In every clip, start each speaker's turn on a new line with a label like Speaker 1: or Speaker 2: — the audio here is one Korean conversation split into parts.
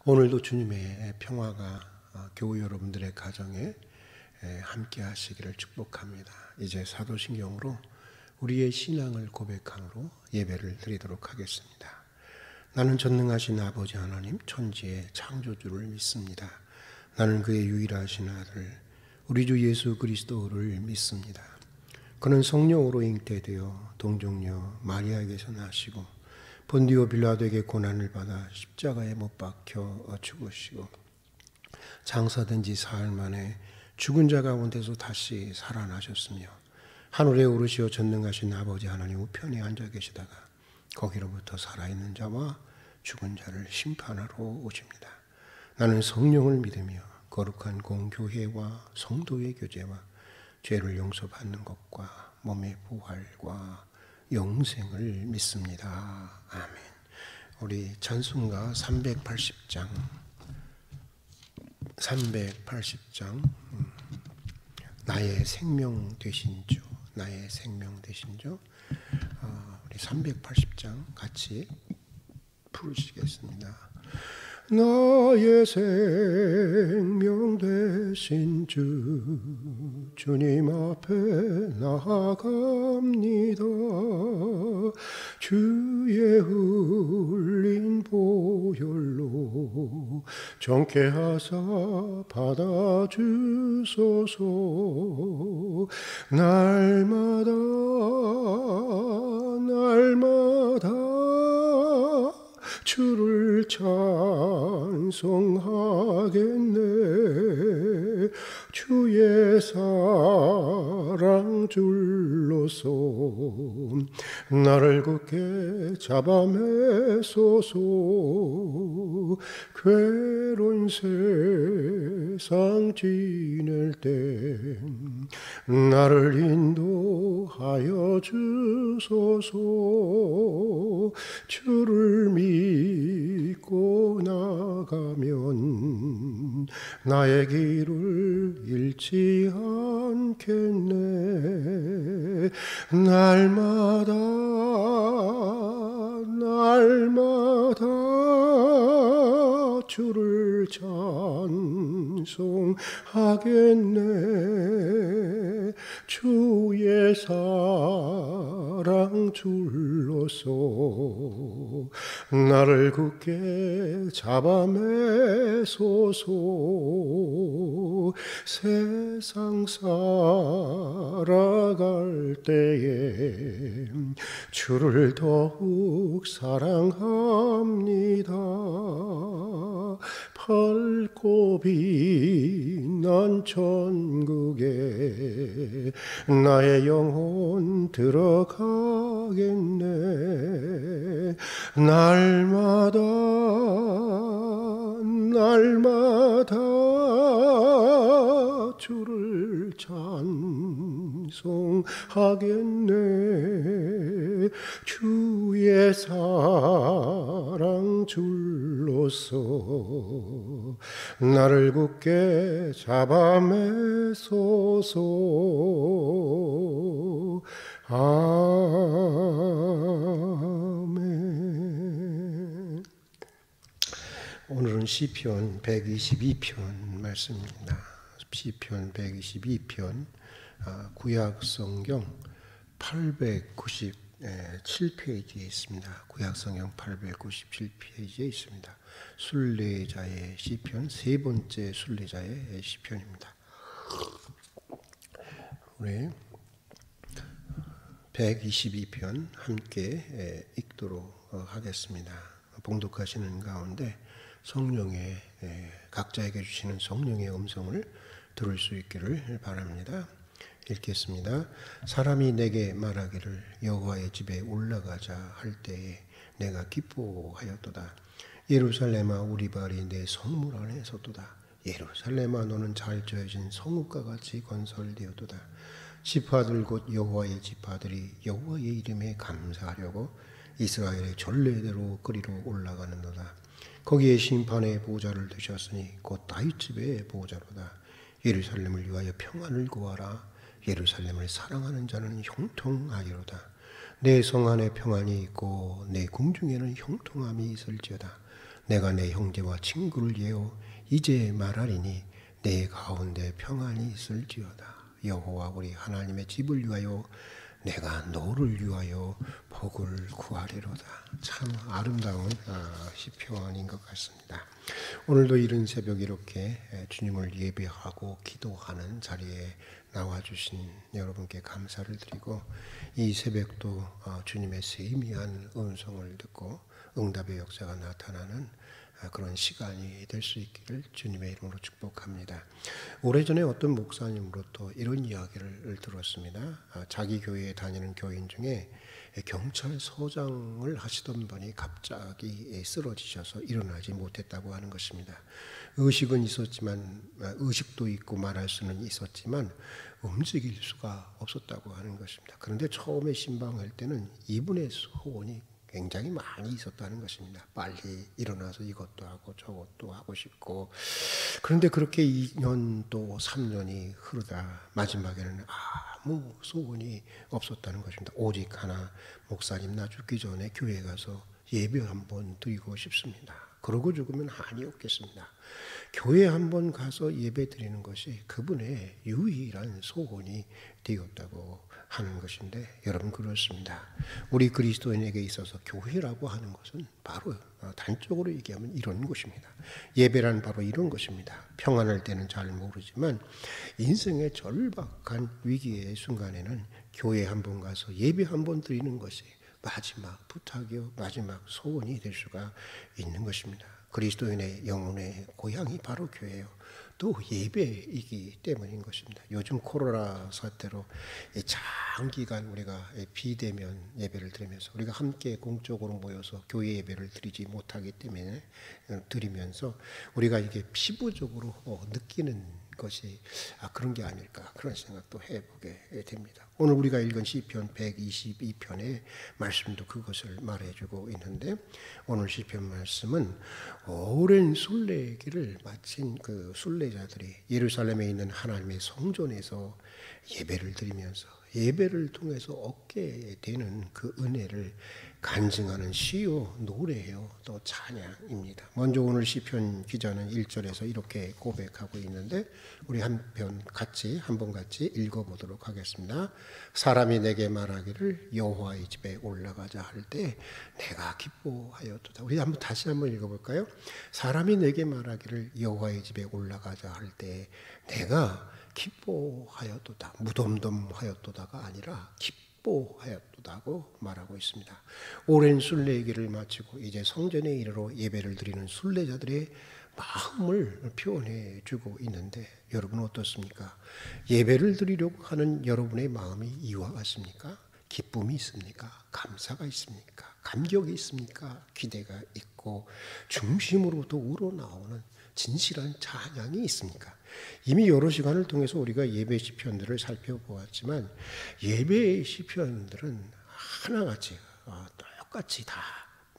Speaker 1: 오늘도 주님의 평화가 교우 여러분들의 가정에 함께 하시기를 축복합니다. 이제 사도신경으로 우리의 신앙을 고백함으로 예배를 드리도록 하겠습니다. 나는 전능하신 아버지 하나님 천지의 창조주를 믿습니다. 나는 그의 유일하신 아들 우리 주 예수 그리스도를 믿습니다. 그는 성령으로 잉태되어 동정녀 마리아에게서 나시고 본디오 빌라도에게 고난을 받아 십자가에 못 박혀 죽으시고 장사된 지 사흘 만에 죽은 자 가운데서 다시 살아나셨으며 하늘에 오르시어 전능하신 아버지 하나님 우편에 앉아 계시다가 거기로부터 살아있는 자와 죽은 자를 심판하러 오십니다. 나는 성령을 믿으며 거룩한 공교회와 성도의 교제와 죄를 용서받는 것과 몸의 부활과 영생을 믿습니다. 아멘. 우리 찬송가 380장 나의 생명 되신 주, 나의 생명 되신 주. 우리 380장 같이 부르시겠습니다. 나의 생명 되신 주, 주님 앞에 나아갑니다. 주의 흘린 보혈로 정케 하사 받아주소서. 날마다 주를 찬송하겠네. 주의 사랑 줄로서 나를 굳게 잡아매소서. 괴로운 세상 지낼 때 나를 인도하여 주소서. 주를 믿고 나가면 나의 길을 잃지 않겠네. 날마다 주를 찬송하겠네. 주의 사랑 줄로서 나를 굳게 잡아매소서. 세상 살아갈 때에 주를 더욱 사랑합니다. 밝고 빛난 천국에 나의 영혼 들어가겠네. 날마다 주를 찬송하겠네. 주의 사랑 줄로서 나를 굳게 잡아매소서. 아멘. 오늘은 시편 122편 말씀입니다. 시편 122편 구약 성경 897페이지에 있습니다. 구약 성경 897페이지에 있습니다. 순례자의 시편, 세 번째 순례자의 시편입니다. 우리 122편 함께 읽도록 하겠습니다. 봉독하시는 가운데 성령의 각자에게 주시는 성령의 음성을 들을 수 있기를 바랍니다. 읽겠습니다. 사람이 내게 말하기를 여호와의 집에 올라가자 할 때에 내가 기뻐하였도다. 예루살렘아 우리 발이 내 성문 안에 섰도다. 예루살렘아 너는 잘 지어진 성읍과 같이 건설되었도다. 지파들 곧 여호와의 지파들이 여호와의 이름에 감사하려고 이스라엘의 전례대로 그리로 올라가는도다. 거기에 심판의 보좌를 두셨으니 곧 다윗집의 보좌로다. 예루살렘을 위하여 평안을 구하라. 예루살렘을 사랑하는 자는 형통하리로다. 내 성 안에 평안이 있고 내 궁중에는 형통함이 있을지어다. 내가 내 형제와 친구를 예어 이제 말하리니 내 가운데 평안이 있을지어다. 여호와 우리 하나님의 집을 위하여 내가 너를 위하여 복을 구하리로다. 참 아름다운 시편인 것 같습니다. 오늘도 이른 새벽 이렇게 주님을 예배하고 기도하는 자리에 나와주신 여러분께 감사를 드리고, 이 새벽도 주님의 세미한 음성을 듣고 응답의 역사가 나타나는 그런 시간이 될 수 있기를 주님의 이름으로 축복합니다. 오래전에 어떤 목사님으로부터 이런 이야기를 들었습니다. 자기 교회에 다니는 교인 중에 경찰서장을 하시던 분이 갑자기 쓰러지셔서 일어나지 못했다고 하는 것입니다. 의식은 있었지만, 의식도 있고 말할 수는 있었지만 움직일 수가 없었다고 하는 것입니다. 그런데 처음에 신방할 때는 이분의 소원이 굉장히 많이 있었다는 것입니다. 빨리 일어나서 이것도 하고 저것도 하고 싶고. 그런데 그렇게 2년 또 3년이 흐르다 마지막에는 아무 소원이 없었다는 것입니다. 오직 하나, 목사님 나 죽기 전에 교회 가서 예배 한번 드리고 싶습니다. 그러고 죽으면 한이 없겠습니다. 교회 한번 가서 예배 드리는 것이 그분의 유일한 소원이 되었다고 하는 것인데, 여러분 그렇습니다. 우리 그리스도인에게 있어서 교회라고 하는 것은 바로 단적으로 얘기하면 이런 것입니다. 예배란 바로 이런 것입니다. 평안할 때는 잘 모르지만 인생의 절박한 위기의 순간에는 교회 한번 가서 예배 한번 드리는 것이 마지막 부탁이요, 마지막 소원이 될 수가 있는 것입니다. 그리스도인의 영혼의 고향이 바로 교회예요. 또 예배이기 때문인 것입니다. 요즘 코로나 사태로 장기간 우리가 비대면 예배를 드리면서 우리가 함께 공적으로 모여서 교회 예배를 드리지 못하기 때문에 드리면서 우리가 이게 피부적으로 느끼는 것이 그런 게 아닐까, 그런 생각도 해보게 됩니다. 오늘 우리가 읽은 시편 122편의 말씀도 그것을 말해주고 있는데, 오늘 시편 말씀은 오랜 순례길을 마친 그 순례자들이 예루살렘에 있는 하나님의 성전에서 예배를 드리면서 예배를 통해서 얻게 되는 그 은혜를 간증하는 시요, 노래요, 또 찬양입니다. 먼저 오늘 시편 기자는 1절에서 이렇게 고백하고 있는데, 우리 한번 같이 읽어보도록 하겠습니다. 사람이 내게 말하기를 여호와의 집에 올라가자 할 때 내가 기뻐하였도다. 우리 다시 한번 읽어볼까요? 사람이 내게 말하기를 여호와의 집에 올라가자 할 때 내가 기뻐하였도다. 무덤덤하였도다가 아니라 기뻐하였도다고 말하고 있습니다. 오랜 순례길을 마치고 이제 성전에 이르러 예배를 드리는 순례자들의 마음을 표현해 주고 있는데, 여러분 어떻습니까? 예배를 드리려고 하는 여러분의 마음이 이와 같습니까? 기쁨이 있습니까? 감사가 있습니까? 감격이 있습니까? 기대가 있고 중심으로부터 우러나오는 진실한 찬양이 있습니까? 이미 여러 시간을 통해서 우리가 예배 시편들을 살펴보았지만, 예배 시편들은 하나같이 똑같이 다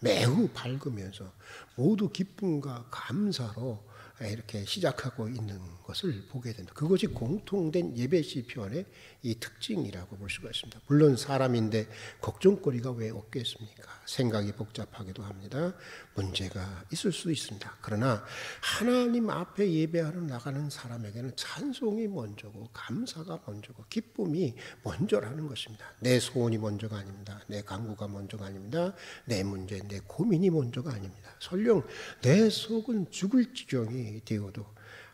Speaker 1: 매우 밝으면서 모두 기쁨과 감사로 이렇게 시작하고 있는 것을 보게 됩니다. 그것이 공통된 예배 시편의 이 특징이라고 볼 수가 있습니다. 물론 사람인데 걱정거리가 왜 없겠습니까? 생각이 복잡하기도 합니다. 문제가 있을 수 있습니다. 그러나 하나님 앞에 예배하러 나가는 사람에게는 찬송이 먼저고 감사가 먼저고 기쁨이 먼저라는 것입니다. 내 소원이 먼저가 아닙니다. 내 간구가 먼저가 아닙니다. 내 문제, 내 고민이 먼저가 아닙니다. 설령 내 속은 죽을 지경이 되어도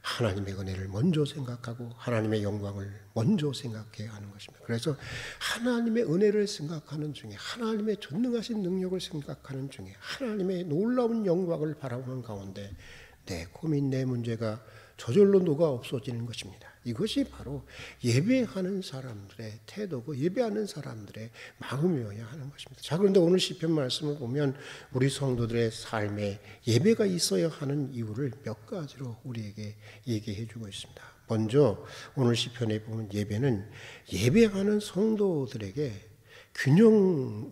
Speaker 1: 하나님의 은혜를 먼저 생각하고 하나님의 영광을 먼저 생각해야 하는 것입니다. 그래서 하나님의 은혜를 생각하는 중에, 하나님의 전능하신 능력을 생각하는 중에, 하나님의 놀라운 영광을 바라보는 가운데 내 고민, 내 문제가 저절로 녹아 없어지는 것입니다. 이것이 바로 예배하는 사람들의 태도고 예배하는 사람들의 마음이어야 하는 것입니다. 자, 그런데 오늘 시편 말씀을 보면 우리 성도들의 삶에 예배가 있어야 하는 이유를 몇 가지로 우리에게 얘기해 주고 있습니다. 먼저 오늘 시편에 보면 예배는 예배하는 성도들에게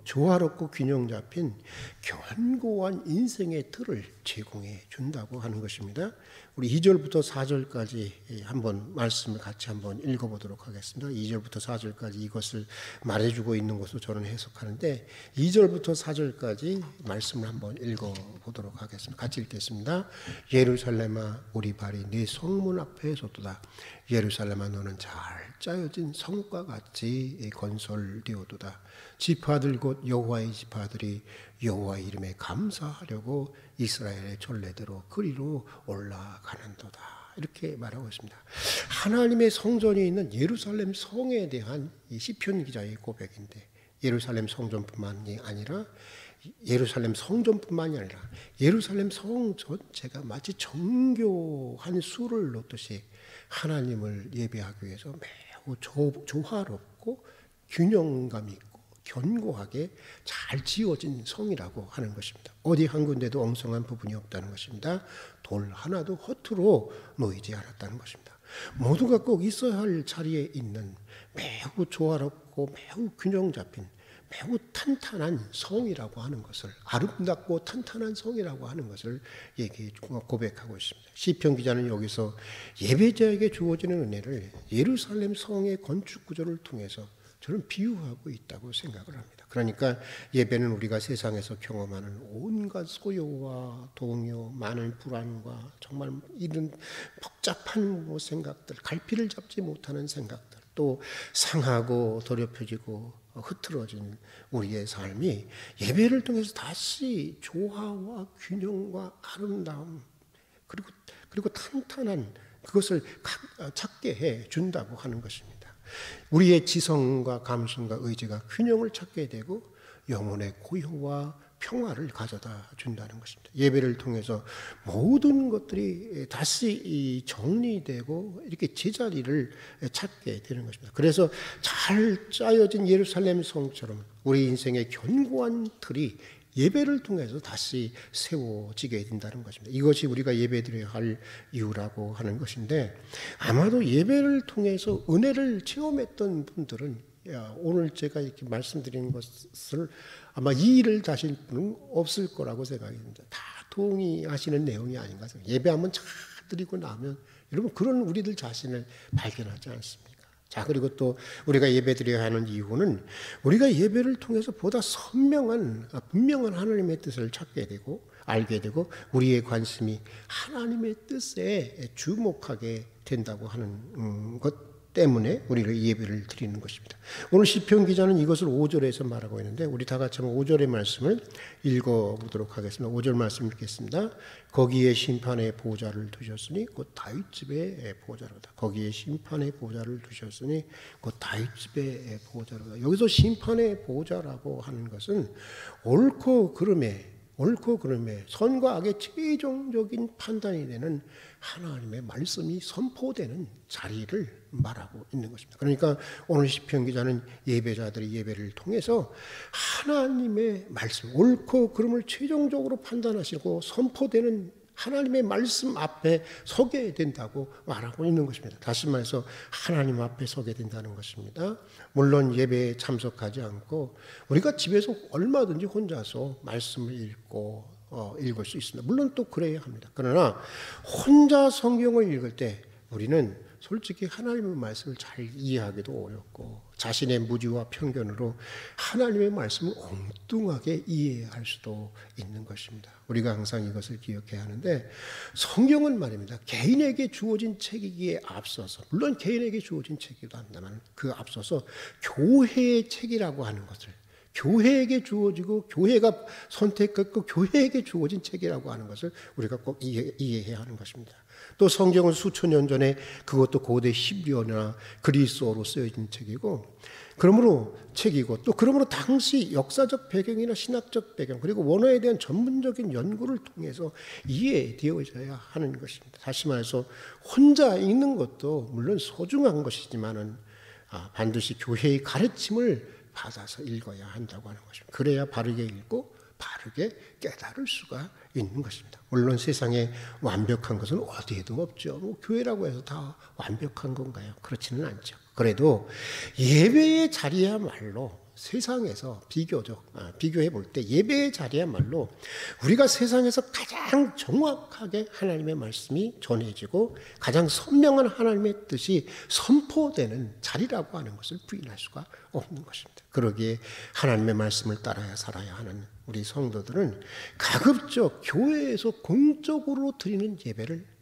Speaker 1: 조화롭고 균형 잡힌 견고한 인생의 틀을 제공해 준다고 하는 것입니다. 우리 2절부터 4절까지 한번 말씀을 같이 한번 읽어보도록 하겠습니다. 2절부터 4절까지 이것을 말해주고 있는 것으로 저는 해석하는데 2절부터 4절까지 말씀을 한번 읽어보도록 하겠습니다. 같이 읽겠습니다. 예루살렘아 우리 발이 네 성문 앞에 섰도다. 예루살렘아 너는 잘 짜여진 성과 같이 건설되어도다. 지파들 곧 여호와의 지파들이 여호와의 이름에 감사하려고 이스라엘의 전례대로 그리로 올라가는도다. 이렇게 말하고 있습니다. 하나님의 성전이 있는 예루살렘 성에 대한 이 시편 기자의 고백인데 예루살렘 성전뿐만이 아니라 예루살렘 성 전체가 마치 정교한 수를 놓듯이 하나님을 예배하기 위해서 매우 조화롭고 균형감 있고 견고하게 잘 지어진 성이라고 하는 것입니다. 어디 한 군데도 엉성한 부분이 없다는 것입니다. 돌 하나도 허투루 놓이지 않았다는 것입니다. 모두가 꼭 있어야 할 자리에 있는 매우 조화롭고 매우 균형 잡힌 매우 탄탄한 성이라고 하는 것을 아름답고 탄탄한 성이라고 하는 것을 고백하고 있습니다. 시편 기자는 여기서 예배자에게 주어지는 은혜를 예루살렘 성의 건축 구조를 통해서 저는 비유하고 있다고 생각을 합니다. 그러니까 예배는 우리가 세상에서 경험하는 온갖 소요와 동요, 많은 불안과 정말 이런 복잡한 생각들, 갈피를 잡지 못하는 생각들, 또 상하고 더럽혀지고 흐트러진 우리의 삶이 예배를 통해서 다시 조화와 균형과 아름다움 그리고 탄탄한 그것을 찾게 해 준다고 하는 것입니다. 우리의 지성과 감성과 의지가 균형을 찾게 되고 영혼의 고요와 평화를 가져다 준다는 것입니다. 예배를 통해서 모든 것들이 다시 정리되고 이렇게 제자리를 찾게 되는 것입니다. 그래서 잘 짜여진 예루살렘 성처럼 우리 인생의 견고한 틀이 예배를 통해서 다시 세워지게 된다는 것입니다. 이것이 우리가 예배드려야 할 이유라고 하는 것인데 아마도 예배를 통해서 은혜를 체험했던 분들은 오늘 제가 이렇게 말씀드리는 것을 아마 이의를 다실 분은 없을 거라고 생각이 듭니다. 다 동의하시는 내용이 아닌가 생각합니다. 예배 한번 잘 드리고 나면 여러분 그런 우리들 자신을 발견하지 않습니까? 자, 그리고 또 우리가 예배드려야 하는 이유는 우리가 예배를 통해서 보다 분명한 하나님의 뜻을 찾게 되고 알게 되고 우리의 관심이 하나님의 뜻에 주목하게 된다고 하는 것 때문에 우리가 예배를 드리는 것입니다. 오늘 시편 기자는 이것을 5절에서 말하고 있는데 우리 다 같이 한번 5절의 말씀을 읽어보도록 하겠습니다. 5절 말씀 읽겠습니다. 거기에 심판의 보좌를 두셨으니 곧 다윗집의 보좌로다. 거기에 심판의 보좌를 두셨으니 곧 다윗집의 보좌로다. 여기서 심판의 보좌라고 하는 것은 옳고 그름에 선과 악의 최종적인 판단이 되는 하나님의 말씀이 선포되는 자리를 말하고 있는 것입니다. 그러니까 오늘 시편 기자는 예배자들이 예배를 통해서 하나님의 말씀, 옳고 그름을 최종적으로 판단하시고 선포되는 하나님의 말씀 앞에 서게 된다고 말하고 있는 것입니다. 다시 말해서 하나님 앞에 서게 된다는 것입니다. 물론 예배에 참석하지 않고 우리가 집에서 얼마든지 혼자서 말씀을 읽을 수 있습니다. 물론 또 그래야 합니다. 그러나 혼자 성경을 읽을 때 우리는 솔직히 하나님의 말씀을 잘 이해하기도 어렵고 자신의 무지와 편견으로 하나님의 말씀을 엉뚱하게 이해할 수도 있는 것입니다. 우리가 항상 이것을 기억해야 하는데 성경은 말입니다. 개인에게 주어진 책이기에 앞서서 물론 개인에게 주어진 책이기도 합니다만 그 앞서서 교회의 책이라고 하는 것을 교회에게 주어지고 교회가 선택했고 교회에게 주어진 책이라고 하는 것을 우리가 꼭 이해해야 하는 것입니다. 또 성경은 수천 년 전에 그것도 고대 히브리어나 그리스어로 쓰여진 책이고 그러므로 당시 역사적 배경이나 신학적 배경 그리고 원어에 대한 전문적인 연구를 통해서 이해되어져야 하는 것입니다. 다시 말해서 혼자 읽는 것도 물론 소중한 것이지만은 반드시 교회의 가르침을 받아서 읽어야 한다고 하는 것입니다. 그래야 바르게 읽고 바르게 깨달을 수가 있는 것입니다. 물론 세상에 완벽한 것은 어디에도 없죠. 교회라고 해서 다 완벽한 건가요? 그렇지는 않죠. 그래도 예배의 자리야말로 세상에서 비교해 볼 때 예배의 자리야말로 우리가 세상에서 가장 정확하게 하나님의 말씀이 전해지고 가장 선명한 하나님의 뜻이 선포되는 자리라고 하는 것을 부인할 수가 없는 것입니다. 그러기에 하나님의 말씀을 따라야 살아야 하는 우리 성도들은 가급적 교회에서 공적으로 드리는 예배를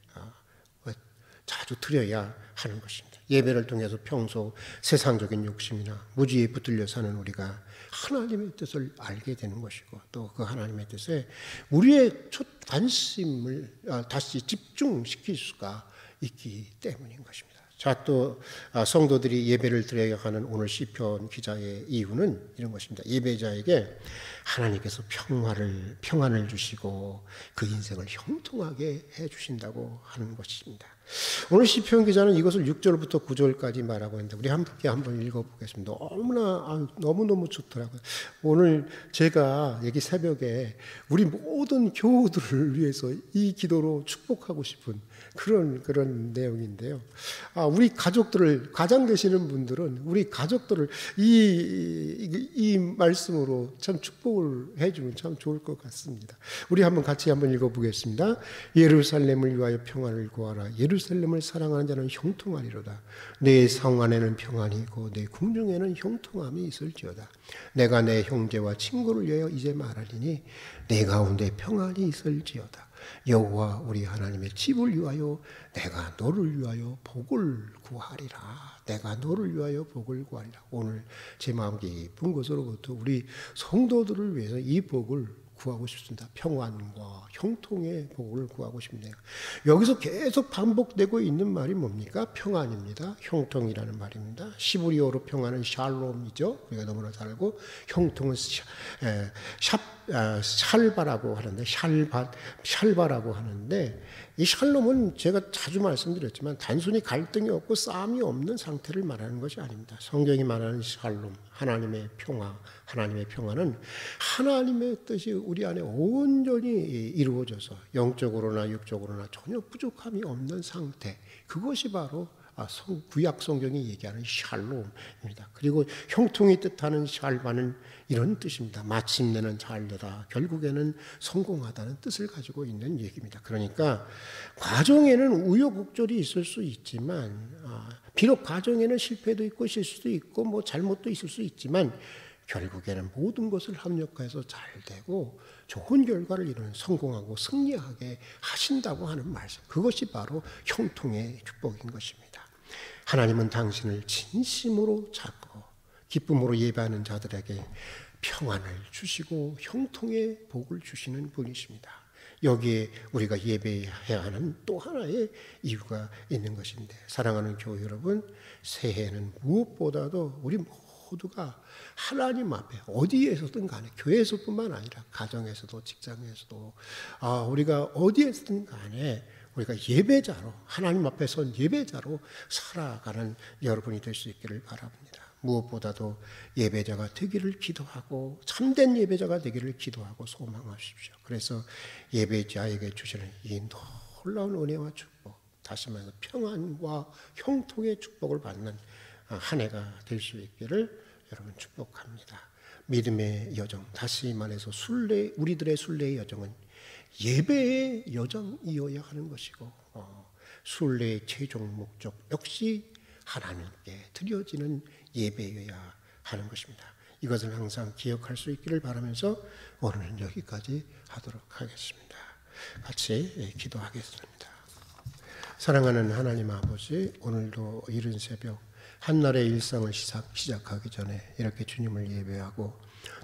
Speaker 1: 자주 드려야 하는 것입니다. 예배를 통해서 평소 세상적인 욕심이나 무지에 붙들려 사는 우리가 하나님의 뜻을 알게 되는 것이고 또 그 하나님의 뜻에 우리의 관심을 다시 집중시킬 수가 있기 때문인 것입니다. 자, 또 성도들이 예배를 드려야 하는 오늘 시편 기자의 이유는 이런 것입니다. 예배자에게 하나님께서 평안을 주시고 그 인생을 형통하게 해주신다고 하는 것입니다. 오늘 시편 기자는 이것을 6절부터 9절까지 말하고 있는데 우리 함께 한번 읽어보겠습니다. 너무너무 좋더라고요. 오늘 제가 여기 새벽에 우리 모든 교우들을 위해서 이 기도로 축복하고 싶은 그런 내용인데요. 우리 가장 되시는 분들은 우리 가족들을 이 말씀으로 참 축복을 해주면 참 좋을 것 같습니다. 우리 같이 한번 읽어보겠습니다. 예루살렘을 위하여 평안을 구하라. 예루살렘을 사랑하는 자는 형통하리로다. 내 성 안에는 평안이 있고 내 궁중에는 형통함이 있을지어다. 내가 내 형제와 친구를 위하여 이제 말하리니 내 가운데 평안이 있을지어다. 여호와 우리 하나님의 집을 위하여 내가 너를 위하여 복을 구하리라. 내가 너를 위하여 복을 구하리라. 오늘 제 마음 깊은 곳으로부터 우리 성도들을 위해서 이 복을 구하고 싶습니다. 평안과 형통의 복을 구하고 싶네요. 여기서 계속 반복되고 있는 말이 뭡니까? 평안입니다. 형통이라는 말입니다. 시브리어로 평안은 샬롬이죠. 우리가 너무나 잘 알고 형통은 샬바라고 하는데 샬바라고 하는데 이 샬롬은 제가 자주 말씀드렸지만 단순히 갈등이 없고 싸움이 없는 상태를 말하는 것이 아닙니다. 성경이 말하는 샬롬, 하나님의 평화는 하나님의 뜻이 우리 안에 온전히 이루어져서 영적으로나 육적으로나 전혀 부족함이 없는 상태, 그것이 바로 구약 성경이 얘기하는 샬롬입니다. 그리고 형통이 뜻하는 샬바는 이런 뜻입니다. 마침내는 잘 되다, 결국에는 성공하다는 뜻을 가지고 있는 얘기입니다. 그러니까 과정에는 우여곡절이 있을 수 있지만 비록 과정에는 실패도 있고 실수도 있고 뭐 잘못도 있을 수 있지만 결국에는 모든 것을 합력해서 잘 되고 좋은 결과를 이루는 성공하고 승리하게 하신다고 하는 말씀, 그것이 바로 형통의 축복인 것입니다. 하나님은 당신을 진심으로 찾고 기쁨으로 예배하는 자들에게 평안을 주시고 형통의 복을 주시는 분이십니다. 여기에 우리가 예배해야 하는 또 하나의 이유가 있는 것인데, 사랑하는 교회 여러분, 새해는 무엇보다도 우리 모두가 하나님 앞에 어디에서든 간에, 교회에서뿐만 아니라 가정에서도 직장에서도 우리가 어디에서든 간에 우리가 예배자로, 하나님 앞에 선 예배자로 살아가는 여러분이 될 수 있기를 바랍니다. 무엇보다도 예배자가 되기를 기도하고 참된 예배자가 되기를 기도하고 소망하십시오. 그래서 예배자에게 주시는 이 놀라운 은혜와 축복, 다시 말해서 평안과 형통의 축복을 받는 한 해가 될 수 있기를 여러분 축복합니다. 믿음의 여정, 다시 말해서 우리들의 순례의 여정은 예배의 여정이어야 하는 것이고, 순례의 최종 목적 역시 하나님께 드려지는 예배여야 하는 것입니다. 이것을 항상 기억할 수 있기를 바라면서 오늘은 여기까지 하도록 하겠습니다. 같이 기도하겠습니다. 사랑하는 하나님 아버지, 오늘도 이른 새벽 한날의 일상을 시작하기 전에 이렇게 주님을 예배하고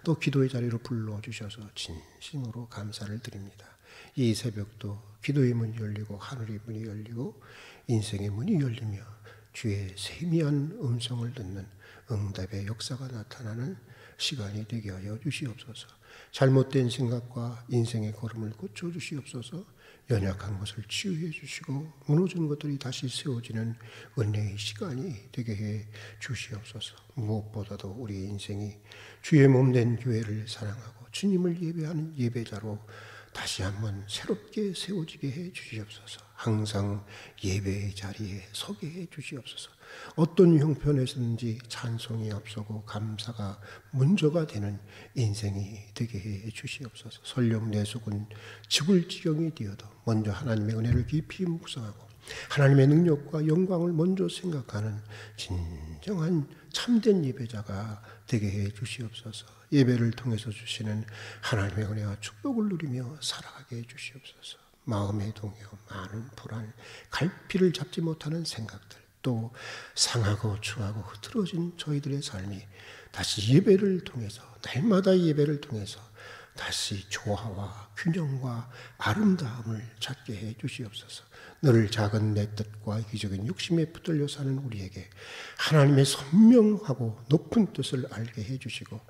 Speaker 1: 또 기도의 자리로 불러주셔서 진심으로 감사를 드립니다. 이 새벽도 기도의 문이 열리고 하늘의 문이 열리고 인생의 문이 열리며 주의 세미한 음성을 듣는 응답의 역사가 나타나는 시간이 되게 하여 주시옵소서. 잘못된 생각과 인생의 걸음을 고쳐주시옵소서. 연약한 것을 치유해 주시고 무너진 것들이 다시 세워지는 은혜의 시간이 되게 해 주시옵소서. 무엇보다도 우리 인생이 주의 몸된 교회를 사랑하고 주님을 예배하는 예배자로 다시 한번 새롭게 세워지게 해 주시옵소서. 항상 예배의 자리에 서게 해 주시옵소서. 어떤 형편에서든지 찬송이 앞서고 감사가 먼저가 되는 인생이 되게 해 주시옵소서. 설령 내 속은 죽을 지경이 되어도 먼저 하나님의 은혜를 깊이 묵상하고 하나님의 능력과 영광을 먼저 생각하는 진정한 참된 예배자가 되게 해 주시옵소서. 예배를 통해서 주시는 하나님의 은혜와 축복을 누리며 살아가게 해 주시옵소서. 마음의 동요, 많은 불안, 갈피를 잡지 못하는 생각들, 또 상하고 추하고 흐트러진 저희들의 삶이 다시 예배를 통해서, 날마다 예배를 통해서 다시 조화와 균형과 아름다움을 찾게 해 주시옵소서. 늘 작은 내 뜻과 이기적인 욕심에 붙들려 사는 우리에게 하나님의 선명하고 높은 뜻을 알게 해 주시고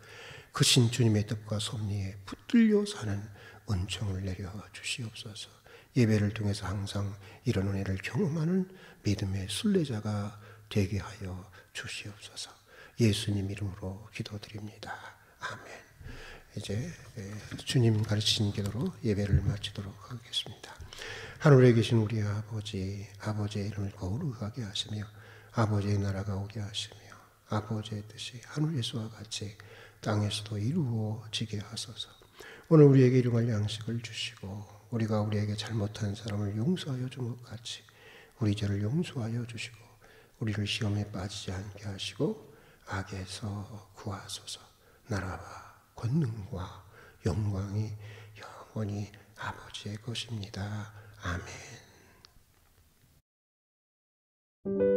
Speaker 1: 크신 주님의 뜻과 섭리에 붙들려 사는 은총을 내려 주시옵소서. 예배를 통해서 항상 이런 은혜를 경험하는 믿음의 순례자가 되게 하여 주시옵소서. 예수님 이름으로 기도드립니다. 아멘. 이제 주님 가르치신 기도로 예배를 마치도록 하겠습니다. 하늘에 계신 우리 아버지, 아버지의 이름을 거룩하게 하시며 아버지의 나라가 오게 하시며 아버지의 뜻이 하늘에서와 같이 땅에서도 이루어지게 하소서. 오늘 우리에게 일용할 양식을 주시고 우리가 우리에게 잘못한 사람을 용서하여 준 것 같이 우리 죄를 용서하여 주시고 우리를 시험에 빠지지 않게 하시고 악에서 구하소서. 나라와 권능과 영광이 영원히 아버지의 것입니다. 아멘.